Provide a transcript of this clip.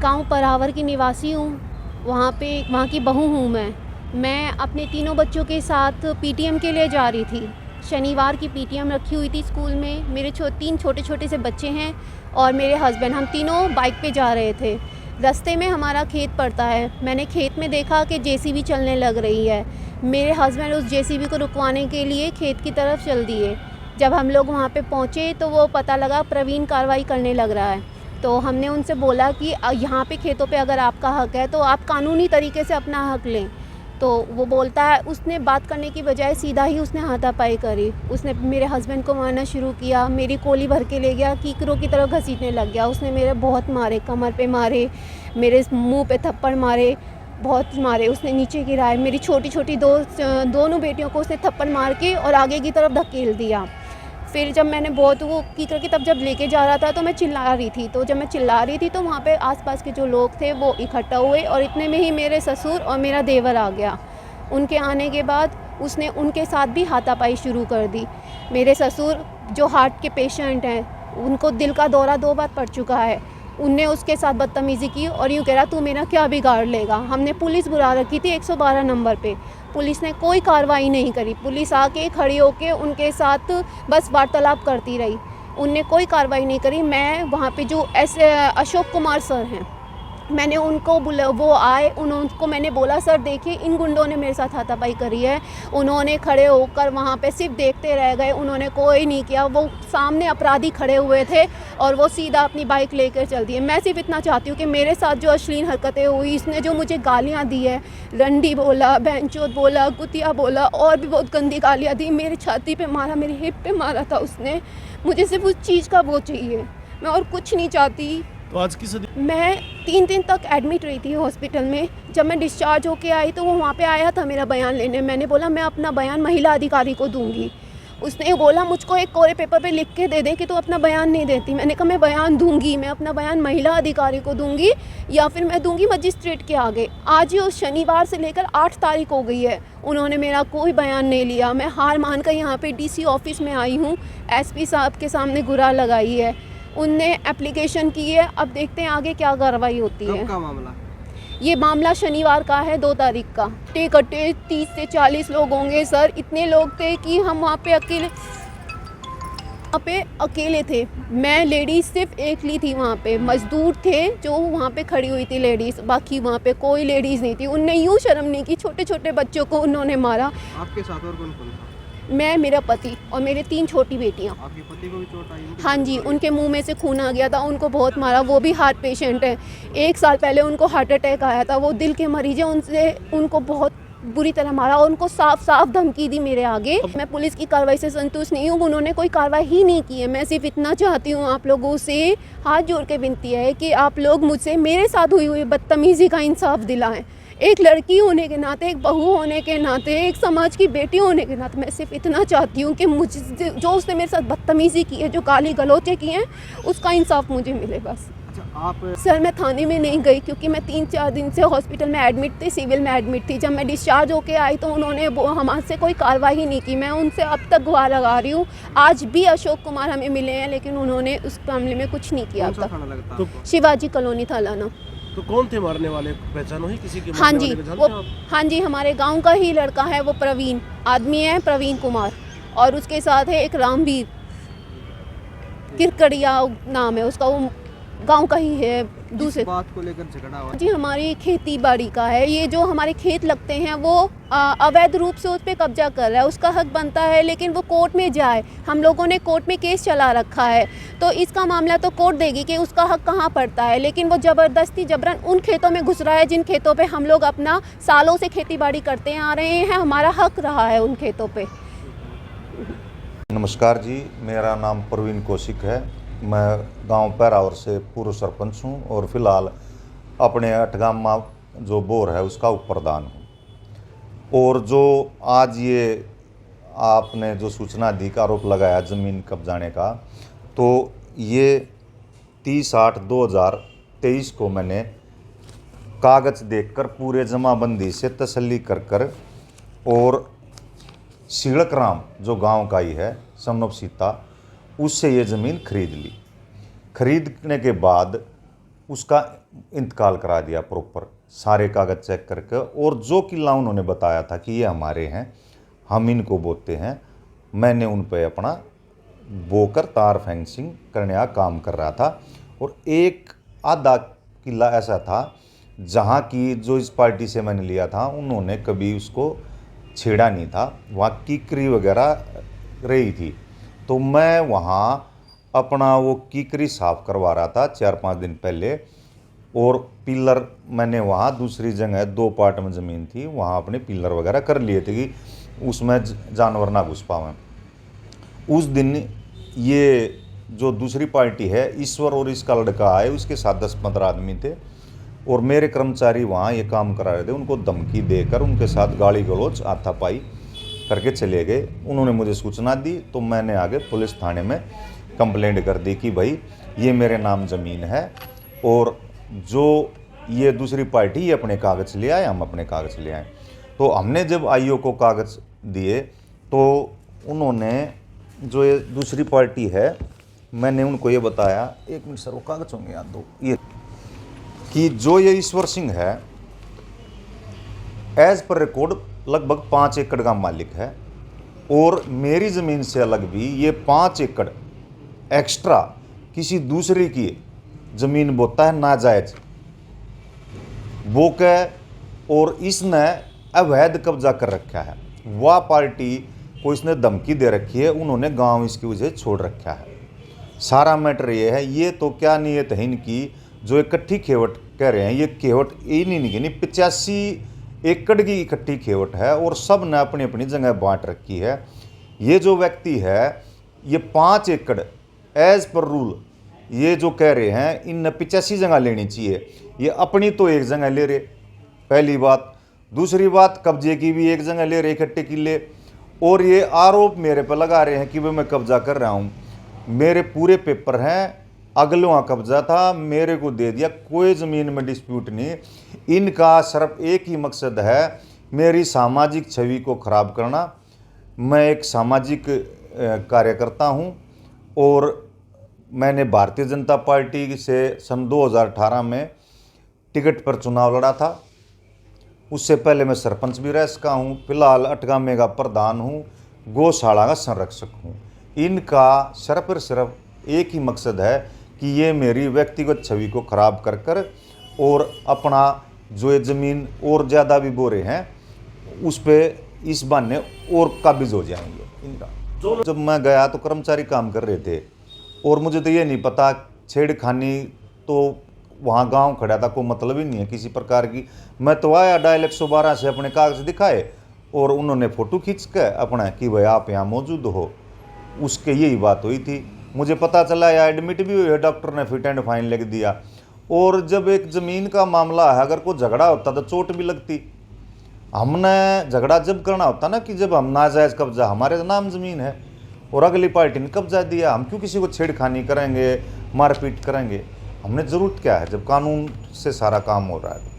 गांव परावर की निवासी हूँ। वहाँ की बहू हूँ मैं अपने तीनों बच्चों के साथ पीटीएम के लिए जा रही थी। शनिवार की पीटीएम रखी हुई थी स्कूल में। मेरे तीन छोटे छोटे से बच्चे हैं और मेरे हस्बैंड, हम तीनों बाइक पे जा रहे थे। रास्ते में हमारा खेत पड़ता है। मैंने खेत में देखा कि जेसीबी चलने लग रही है। मेरे हस्बैंड उस जेसीबी को रुकवाने के लिए खेत की तरफ चल दिए। जब हम लोग वहाँ पे पहुँचे तो वो पता लगा प्रवीण कार्रवाई करने लग रहा है। तो हमने उनसे बोला कि यहाँ पे खेतों पे अगर आपका हक है तो आप कानूनी तरीके से अपना हक लें। तो वो बोलता है, उसने बात करने की बजाय सीधा ही उसने हाथापाई करी। उसने मेरे हस्बैंड को मारना शुरू किया, मेरी कोली भर के ले गया, कीकरों की तरह घसीटने लग गया। उसने मेरे बहुत मारे, कमर पे मारे, मेरे मुंह पे थप्पड़ मारे, बहुत मारे। उसने नीचे गिराए। मेरी छोटी छोटी दोनों बेटियों को उसने थप्पड़ मार के और आगे की तरफ धकेल दिया। फिर जब मैंने बहुत वो कीकर की तब जब लेके जा रहा था तो मैं चिल्ला रही थी। तो जब मैं चिल्ला रही थी तो वहाँ पे आसपास के जो लोग थे वो इकट्ठा हुए और इतने में ही मेरे ससुर और मेरा देवर आ गया। उनके आने के बाद उसने उनके साथ भी हाथापाई शुरू कर दी। मेरे ससुर जो हार्ट के पेशेंट हैं, उनको दिल का दौरा 2 बार पड़ चुका है। उनने उसके साथ बदतमीज़ी की और यूँ कह रहा, तू मेरा क्या बिगाड़ लेगा। हमने पुलिस बुला रखी थी 112 नंबर पे। पुलिस ने कोई कार्रवाई नहीं करी। पुलिस आके खड़ी होके उनके साथ बस वार्तालाप करती रही। उनने कोई कार्रवाई नहीं करी। मैं वहाँ पे जो अशोक कुमार सर हैं, मैंने उनको वो आए, उनको मैंने बोला, सर देखिए इन गुंडों ने मेरे साथ हाथापाई करी है। उन्होंने खड़े होकर वहाँ पे सिर्फ देखते रह गए, उन्होंने कोई नहीं किया। वो सामने अपराधी खड़े हुए थे और वो सीधा अपनी बाइक लेकर चल दिए। मैं सिर्फ इतना चाहती हूँ कि मेरे साथ जो अश्लील हरकतें हुई, इसने जो मुझे गालियाँ दी है, रंडी बोला, बहनचोद बोला, कुतिया बोला और भी बहुत गंदी गालियाँ दी, मेरी छाती पे मारा, मेरे हिप पे मारा था उसने। मुझे सिर्फ उस चीज़ का वो चाहिए, मैं और कुछ नहीं चाहती। तो आज की मैं 3 दिन तक एडमिट रही थी हॉस्पिटल में। जब मैं डिस्चार्ज होके आई तो वो वहाँ पे आया था मेरा बयान लेने। मैंने बोला मैं अपना बयान महिला अधिकारी को दूंगी। उसने बोला मुझको एक कोरे पेपर पे लिख के दे दे कि तू अपना बयान नहीं देती। मैंने कहा मैं बयान दूंगी, मैं अपना बयान महिला अधिकारी को दूंगी या फिर मैं दूंगी मजिस्ट्रेट के आगे। आज ही उस शनिवार से लेकर 8 तारीख हो गई है, उन्होंने मेरा कोई बयान नहीं लिया। मैं हार मान कर यहाँ पे डीसी ऑफिस में आई हूँ, एसपी साहब के सामने गुहार लगाई है, उनने एप्लीकेशन की है। अब देखते हैं आगे क्या कार्रवाई होती है। कब का मामला? ये मामला शनिवार का है, 2 तारीख का। इकट्ठे 30 से 40 लोग होंगे सर। इतने लोग थे कि हम वहाँ पे अकेले थे। मैं लेडीज़ सिर्फ एक ली थी वहाँ पे। मजदूर थे जो वहाँ पे खड़ी हुई थी लेडीज़, बाकी वहाँ पे कोई लेडीज़ नहीं थी। उनने यूँ शर्म नहीं की, छोटे छोटे बच्चों को उन्होंने मारा। आपके साथ और कौन कौन था? मैं, मेरा पति और मेरे 3 छोटी बेटियाँ। आपके पति को भी चोट आई? हाँ जी, उनके मुंह में से खून आ गया था, उनको बहुत मारा। वो भी हार्ट पेशेंट है। 1 साल पहले उनको हार्ट अटैक आया था। वो दिल के मरीज हैं, उनको बहुत बुरी तरह मारा और उनको साफ साफ धमकी दी मेरे आगे। मैं पुलिस की कार्रवाई से संतुष्ट नहीं हूँ, उन्होंने कोई कार्रवाई ही नहीं की है। मैं सिर्फ इतना चाहती हूँ, आप लोगों से हाथ जोड़ के विनती है कि आप लोग मुझसे मेरे साथ हुई बदतमीज़ी का इंसाफ दिलाएं। एक लड़की होने के नाते, एक बहू होने के नाते, एक समाज की बेटी होने के नाते मैं सिर्फ इतना चाहती हूँ कि मुझे जो उसने मेरे साथ बदतमीज़ी की है, जो गाली गलौचे किए हैं, उसका इंसाफ मुझे मिले बस। अच्छा, आप सर मैं थाने में नहीं गई क्योंकि मैं 3-4 दिन से हॉस्पिटल में एडमिट थी, सिविल में एडमिट थी। जब मैं डिस्चार्ज होके आई तो उन्होंने हमसे कोई कार्रवाई ही नहीं की। मैं उनसे अब तक गुहार लगा रही हूँ। आज भी अशोक कुमार हमें मिले हैं लेकिन उन्होंने उस मामले में कुछ नहीं किया अब कौन सा तक। थाना लगता है तो आपको? शिवाजी कॉलोनी थाना। तो कौन थे मारने वाले? पहचान हुई किसी की? हाँ मारने जी, वाले को जानते वो हैं आप? हाँ जी, हमारे गांव का ही लड़का है। वो प्रवीण आदमी है, प्रवीण कुमार, और उसके साथ है एक रामवीर, किरकड़िया नाम है उसका। वो गांव का ही है। किस बात को लेकर झगड़ा हुआ? जी हमारी खेती बाड़ी का है। ये जो हमारे खेत लगते हैं वो अवैध रूप से उस पर कब्जा कर रहा है। उसका हक बनता है लेकिन वो कोर्ट में जाए। हम लोगों ने कोर्ट में केस चला रखा है तो इसका मामला तो कोर्ट देगी कि उसका हक कहाँ पड़ता है। लेकिन वो ज़बरदस्ती जबरन उन खेतों में घुस रहा है जिन खेतों पे हम लोग अपना सालों से खेती बाड़ी करते आ रहे हैं। हमारा हक रहा है उन खेतों पे। नमस्कार जी, मेरा नाम प्रवीण कौशिक है। मैं गांव पैरावर से पूर्व सरपंच हूं और फिलहाल अपने अठगामा जो बोर है उसका उप प्रधान हूं। और जो आज ये आपने जो सूचना दी का आरोप लगाया ज़मीन कब्जाने का, तो ये 30/8/2023 को मैंने कागज़ देखकर पूरे जमाबंदी से तसल्ली कर और सिड़कराम जो गांव का ही है, सन ऑफ सीता, उससे ये ज़मीन खरीद ली। खरीदने के बाद उसका इंतकाल करा दिया प्रॉपर, सारे कागज़ चेक करके। और जो किला उन्होंने बताया था कि ये हमारे हैं, हम इनको बोते हैं, मैंने उन पे अपना बोकर तार फेंसिंग करने का काम कर रहा था। और एक आधा किला ऐसा था जहाँ की जो इस पार्टी से मैंने लिया था उन्होंने कभी उसको छेड़ा नहीं था, वहाँ कीकरी वगैरह रही थी। तो मैं वहाँ अपना वो कीकरी साफ करवा रहा था 4-5 दिन पहले। और पिलर मैंने वहाँ दूसरी जगह 2 पार्ट में ज़मीन थी, वहाँ अपने पिलर वगैरह कर लिए थे कि उसमें जानवर ना घुस पावें। उस दिन ये जो दूसरी पार्टी है, ईश्वर और इसका लड़का आए, उसके साथ 10-15 आदमी थे और मेरे कर्मचारी वहाँ ये काम करा रहे थे। उनको धमकी देकर उनके साथ गाली गलौज हाथापाई करके चले गए। उन्होंने मुझे सूचना दी तो मैंने आगे पुलिस थाने में कंप्लेंट कर दी कि भाई ये मेरे नाम ज़मीन है और जो ये दूसरी पार्टी ये अपने कागज़ ले आए, हम अपने कागज़ ले आए। तो हमने जब आईओ को कागज़ दिए तो उन्होंने, जो ये दूसरी पार्टी है, मैंने उनको ये बताया, 1 मिनट सर वो कागज़ होंगे याद दो, ये कि जो ये ईश्वर सिंह है एज पर रिकॉर्ड लगभग 5 एकड़ का मालिक है और मेरी ज़मीन से अलग भी ये 5 एकड़ एक्स्ट्रा किसी दूसरे की ज़मीन बोता है नाजायज बोके, और इसने अवैध कब्जा कर रखा है। वह पार्टी को इसने धमकी दे रखी है, उन्होंने गांव इसकी वजह छोड़ रखा है। सारा मैटर ये है। ये तो क्या नीयत है इनकी, जो इकट्ठी खेवट कह रहे हैं, ये खेवट नहीं 85 एकड़ की इकट्ठी खेवट है और सब ने अपनी अपनी जगह बांट रखी है। ये जो व्यक्ति है ये 5 एकड़ एज पर रूल ये जो कह रहे हैं, इन 85 जगह लेनी चाहिए, ये अपनी तो एक जगह ले रहे, पहली बात। दूसरी बात, कब्जे की भी एक जगह ले रहे इकट्ठे किले, और ये आरोप मेरे पर लगा रहे हैं कि भाई मैं कब्जा कर रहा हूँ। मेरे पूरे पेपर हैं, अगलवा कब्जा था, मेरे को दे दिया, कोई ज़मीन में डिस्प्यूट नहीं। इनका सिर्फ एक ही मकसद है, मेरी सामाजिक छवि को ख़राब करना। मैं एक सामाजिक कार्यकर्ता हूँ और मैंने भारतीय जनता पार्टी से सन 2018 में टिकट पर चुनाव लड़ा था। उससे पहले मैं सरपंच भी रह सका हूँ। फिलहाल अटगामे का प्रधान हूँ, गौशाला का संरक्षक हूँ। इनका सिर्फ और सिर्फ एक ही मकसद है कि ये मेरी व्यक्तिगत छवि को ख़राब कर कर और अपना जो ये ज़मीन और ज़्यादा भी बोरे हैं उस पर इस बहाने और काबिज हो जाएंगे इनका। जब मैं गया तो कर्मचारी काम कर रहे थे और मुझे तो ये नहीं पता, छेड़खानी तो वहाँ गांव खड़ा था, कोई मतलब ही नहीं है किसी प्रकार की। मैं तो आया डायल 112 से अपने कागज़ दिखाए और उन्होंने फ़ोटो खींच के अपना कि भाई आप यहाँ मौजूद हो, उसके यही बात हुई थी। मुझे पता चला या एडमिट भी हुई है, डॉक्टर ने फिट एंड फाइन लिख दिया। और जब एक ज़मीन का मामला है, अगर कोई झगड़ा होता तो चोट भी लगती। हमने झगड़ा जब करना होता ना कि जब हम नाजायज़ कब्जा, हमारे नाम ज़मीन है और अगली पार्टी ने कब्जा दिया, हम क्यों किसी को छेड़खानी करेंगे, मारपीट करेंगे। हमने ज़रूरत क्या है जब कानून से सारा काम हो रहा है।